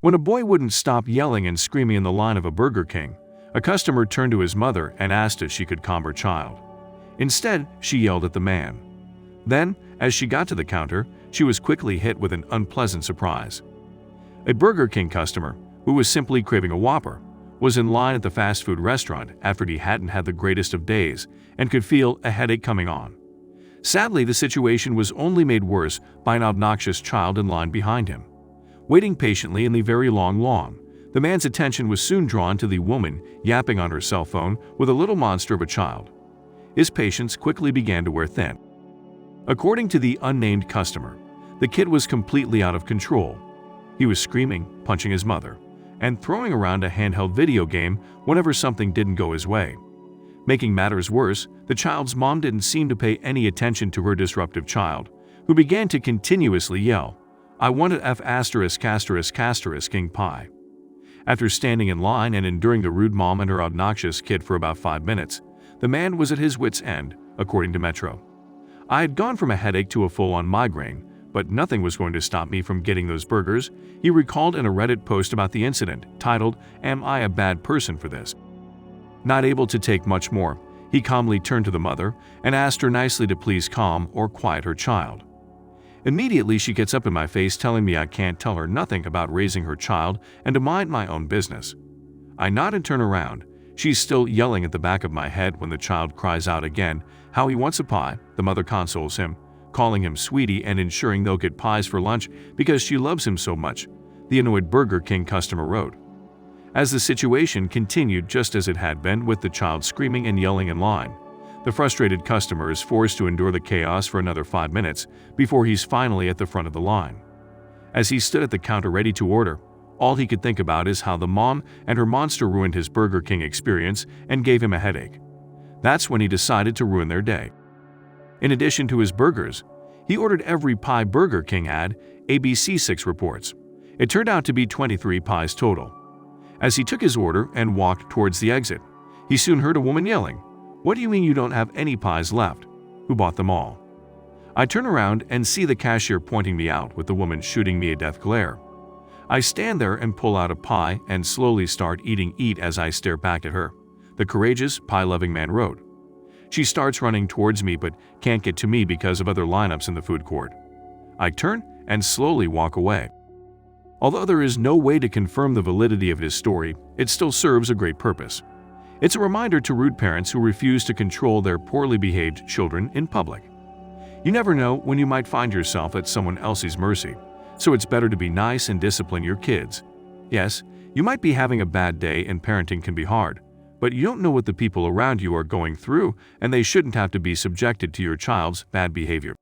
When a boy wouldn't stop yelling and screaming in the line of a Burger King, a customer turned to his mother and asked if she could calm her child. Instead, she yelled at the man. Then, as she got to the counter, she was quickly hit with an unpleasant surprise. A Burger King customer, who was simply craving a Whopper, was in line at the fast food restaurant after he hadn't had the greatest of days and could feel a headache coming on. Sadly, the situation was only made worse by an obnoxious child in line behind him. Waiting patiently in the very long lawn, the man's attention was soon drawn to the woman yapping on her cell phone with a little monster of a child. His patience quickly began to wear thin. According to the unnamed customer, the kid was completely out of control. He was screaming, punching his mother, and throwing around a handheld video game whenever something didn't go his way. Making matters worse, the child's mom didn't seem to pay any attention to her disruptive child, who began to continuously yell, "I want an F*** king pie." After standing in line and enduring the rude mom and her obnoxious kid for about 5 minutes, the man was at his wit's end, according to Metro. "I had gone from a headache to a full-on migraine, but nothing was going to stop me from getting those burgers," he recalled in a Reddit post about the incident, titled, "Am I a bad person for this?" Not able to take much more, he calmly turned to the mother and asked her nicely to please calm or quiet her child. Immediately, she gets up in my face telling me I can't tell her nothing about raising her child and to mind my own business. I nod and turn around. She's still yelling at the back of my head when the child cries out again how he wants a pie. The mother consoles him, calling him sweetie and ensuring they'll get pies for lunch because she loves him so much, the annoyed Burger King customer wrote. As the situation continued just as it had been with the child screaming and yelling in line, the frustrated customer is forced to endure the chaos for another 5 minutes before he's finally at the front of the line. As he stood at the counter ready to order, all he could think about is how the mom and her monster ruined his Burger King experience and gave him a headache. That's when he decided to ruin their day. In addition to his burgers, he ordered every pie Burger King had, ABC6 reports. It turned out to be 23 pies total. As he took his order and walked towards the exit, he soon heard a woman yelling, "What do you mean you don't have any pies left? Who bought them all?" I turn around and see the cashier pointing me out with the woman shooting me a death glare. I stand there and pull out a pie and slowly start eating as I stare back at her, the courageous, pie-loving man wrote. She starts running towards me but can't get to me because of other lineups in the food court. I turn and slowly walk away. Although there is no way to confirm the validity of his story, it still serves a great purpose. It's a reminder to rude parents who refuse to control their poorly behaved children in public. You never know when you might find yourself at someone else's mercy, so it's better to be nice and discipline your kids. Yes, you might be having a bad day and parenting can be hard, but you don't know what the people around you are going through and they shouldn't have to be subjected to your child's bad behavior.